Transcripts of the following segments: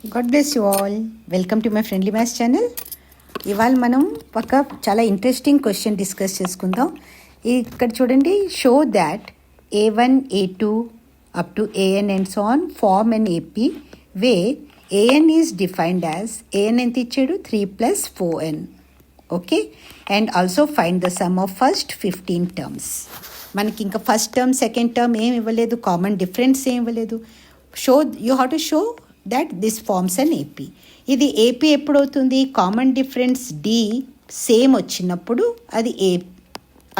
God bless you all. Welcome to my friendly maths channel. ఇవాళ మనం ఒక చాలా ఇంట్రెస్టింగ్ క్వశ్చన్ డిస్కస్ చేసుకుందాం. ఇక్కడ చూడండి, show that A1, A2 up to AN and so on form an AP where AN is defined as AN ఎంత ఇచ్చాడు 3 plus 4n. Okay, and also find the sum of first 15 terms. మనకి ఇంకా first term second term ఏం ఇవ్వలేదు, common difference ఏం ఇవ్వలేదు. Show you have to show that this forms an AP. ఇది AP ఎప్పుడవుతుంది? కామన్ డిఫరెన్స్ డి సేమ్ వచ్చినప్పుడు అది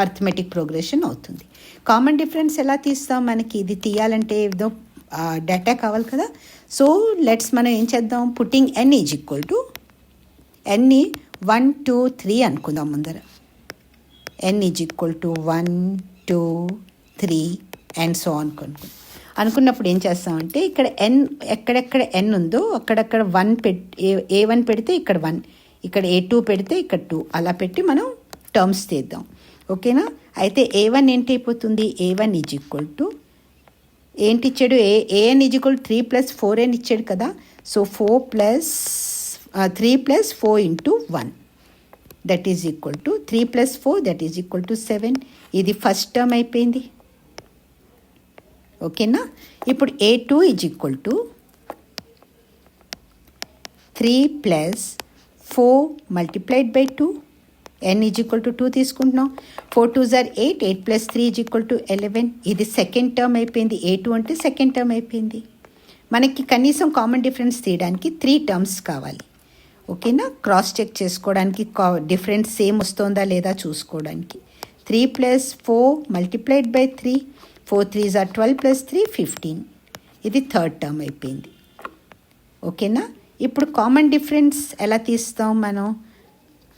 అర్థమెటిక్ ప్రోగ్రెషన్ అవుతుంది. కామన్ డిఫరెన్స్ ఎలా తీస్తాం? మనకి ఇది తీయాలంటే ఏదో డేటా కావాలి కదా. సో లెట్స్ మనం ఏం చేద్దాం, putting N is equal to ఎన్ని 1, 2, 3 అనుకుందాం ముందర. N is equal to 1, 2, 3 and so అనుకున్నప్పుడు ఏం చేస్తామంటే ఇక్కడ ఎన్ ఎక్కడెక్కడ ఎన్ ఉందో అక్కడక్కడ 1 A1 పెడితే ఇక్కడ 1, ఇక్కడ A2 పెడితే ఇక్కడ 2, అలా పెట్టి మనం టర్మ్స్ తీద్దాం. ఓకేనా? అయితే A1 ఏంటి అయిపోతుంది? A1 ఈజ్ ఈక్వల్ టు ఏంటి ఇచ్చాడు? AN ఈజ్ ఈక్వల్ 3 + 4n ఇచ్చాడు కదా. So 3 + 4 into 1 that is equal to 3 + 4 that is equal to 7. ఇది ఫస్ట్ టర్మ్ అయిపోయింది. ఓకేనా? ఇప్పుడు A2 is equal to 3 + 4 multiplied by 2. n is equal to 2 తీసుకుంటున్నాం. 4 2s are 8, 8 + 3 is equal to 11. ఇది second term అయిపోయింది. A2 అంటే సెకండ్ టర్మ్ అయిపోయింది. మనకి కనీసం కామన్ డిఫరెన్స్ తీయడానికి 3 టర్మ్స్ కావాలి. ఓకేనా? క్రాస్ చెక్ చేసుకోవడానికి, డిఫరెన్స్ సేమ్ వస్తుందా లేదా చూసుకోవడానికి. 3 + 4 మల్టిప్లైడ్ బై 3, 4 3s are 12 + 3 15. ఇది థర్డ్ టర్మ్ అయిపోయింది. ఓకేనా? ఇప్పుడు కామన్ డిఫరెన్స్ ఎలా తీస్తాం మనం?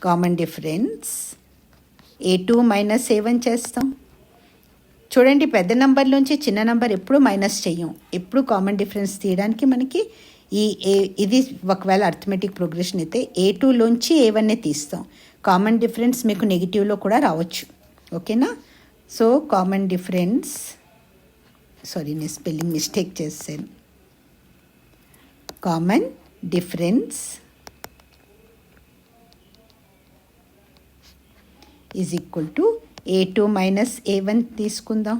కామన్ డిఫరెన్స్ A2 - A1 చేస్తాం. చూడండి, పెద్ద నెంబర్లోంచి చిన్న నెంబర్ ఎప్పుడు మైనస్ చెయ్యం. ఎప్పుడు కామన్ డిఫరెన్స్ తీయడానికి మనకి ఇది ఒకవేళ అర్థమెటిక్ ప్రోగ్రెషన్ అయితే A2లోంచి A1 తీస్తాం. కామన్ డిఫరెన్స్ మీకు నెగిటివ్లో కూడా రావచ్చు. ఓకేనా? సో కామన్ డిఫరెన్స్, సారీ నేను స్పెల్లింగ్ మిస్టేక్ చేశాను. Common difference is equal to A2 - A1 తీసుకుందాం.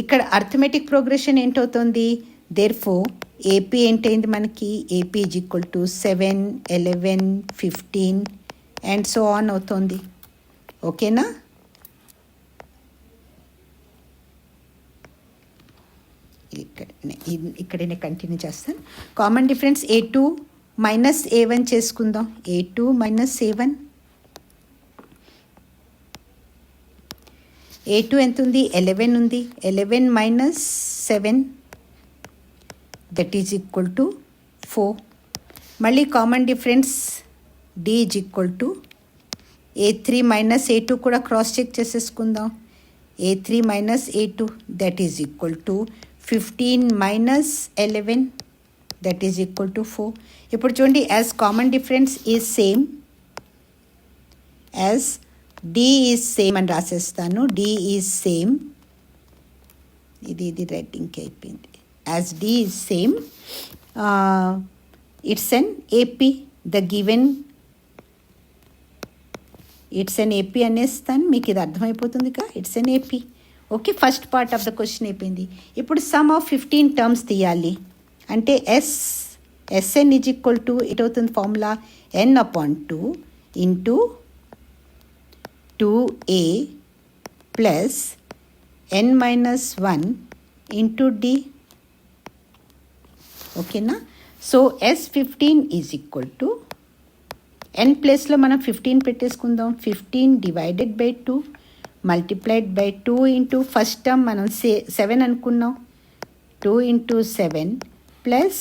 ఇక్కడ అర్థమెటిక్ ప్రోగ్రెషన్ ఏంటవుతుంది? దేర్ఫోర్ ఏపీ ఏంటైంది మనకి? AP is equal to 7, 11, 15 and so on అవుతుంది. ఓకేనా? ఇక్కడనే కంటిన్యూ చేస్తాను. కామన్ డిఫరెన్స్ A2 - A1 చేసుకుందాం. A2 - A1. A2 ఎంత ఉంది? 11 ఉంది. 11 - 7 దట్ ఈజ్ ఈక్వల్ టు 4. మళ్ళీ common difference D is equal to A3 - A2 కూడా క్రాస్ చెక్ చేసేసుకుందాం. A3 - A2 that is equal to 15 - 11 that is equal to 4. ఇప్పుడు చూడండి, as common difference is same as D is same అని రాసేస్తాను. D is same, ఇది రైటింగ్కి అయిపోయింది. As D is same, it's an AP. The given it's an AP అనేస్తాను. మీకు ఇది అర్థమైపోతుందిగా, it's an AP. Okay, first part of the question అయిపోయింది. ఇప్పుడు సమ్ ఆఫ్ 15 టర్మ్స్ తీయాలి అంటే SN ఈజ్ ఈక్వల్ టు అవుతుంది formula n/2 into 2a plus n - 1 into D. ఓకేనా? So S15 is equal to n ప్లేస్లో మనం 15 పెట్టేసుకుందాం. 15 divided by 2 multiplied by 2 into first term మనం 7 అనుకున్నాం. 2 ఇంటూ 7 ప్లస్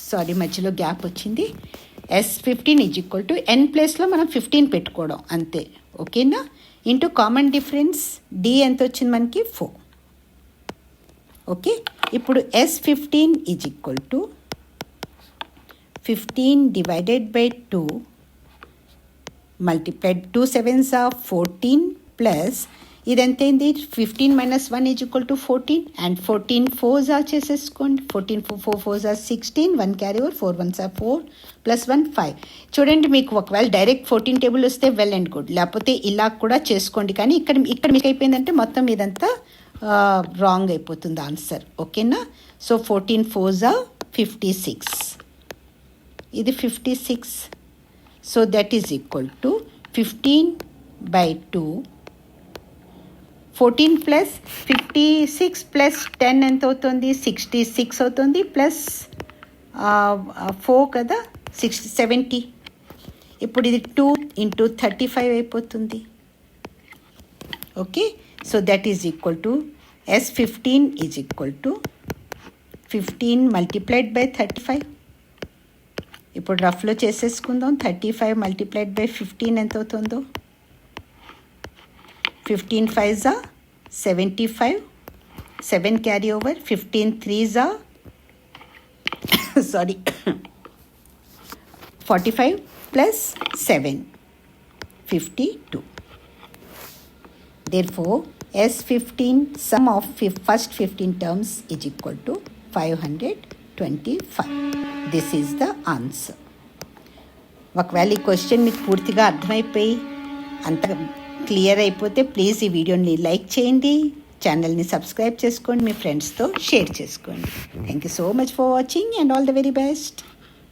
సారీ మధ్యలో గ్యాప్ వచ్చింది. S15 is equal to n ప్లేస్లో మనం 15 పెట్టుకోవడం అంతే. ఓకేనా? ఇంటూ కామన్ డిఫరెన్స్ D ఎంత వచ్చింది మనకి? 4. ఓకే, ఇప్పుడు S15 is equal to 15 divided by 2 multiplied 2 sevens are 14 plus ఇదంతా ఏంది 15 minus 1 is equal to 14 and 14 4s చేసేసుకోండి. 14 4 4s 16, 1 carry over, 4 1s 4 plus 1 5. చూడండి, మీకు ఒకవేళ డైరెక్ట్ 14 టేబుల్ వస్తే వెల్ అండ్ గుడ్, లేకపోతే ఇలా కూడా చేసుకోండి. కానీ ఇక్కడ మీకు అయిపోయిందంటే మొత్తం ఇదంతా రాంగ్ అయిపోతుంది ఆన్సర్. ఓకేనా? సో 14 4s 56, ఇది 56. So that is equal to 15/2. 14 plus 56 plus 10 ఎంత అవుతుంది? 66 అవుతుంది. ప్లస్ 4 కదా, 70. ఇప్పుడు ఇది 2 ఇంటూ 35 అయిపోతుంది. Okay, so that is equal to S15 is equal to 15 multiplied by 35. ఇప్పుడు రఫ్లో చేసేసుకుందాం. 35 మల్టిప్లైడ్ బై 15 ఎంత అవుతుందో? 15 5s 75, 7 carry over, 15 3s 45 plus 7 52. Therefore, S15 sum of first 15 terms is equal to 525. This is the answer. ఒకవేళ ఈ question మీకు పూర్తిగా అర్థమైపోయి అంత క్లియర్ అయిపోతే ప్లీజ్ ఈ వీడియోని లైక్ చేయండి, ఛానల్ని సబ్స్క్రైబ్ చేసుకోండి, మీ ఫ్రెండ్స్తో షేర్ చేసుకోండి. Thank you so much for watching and all the very best.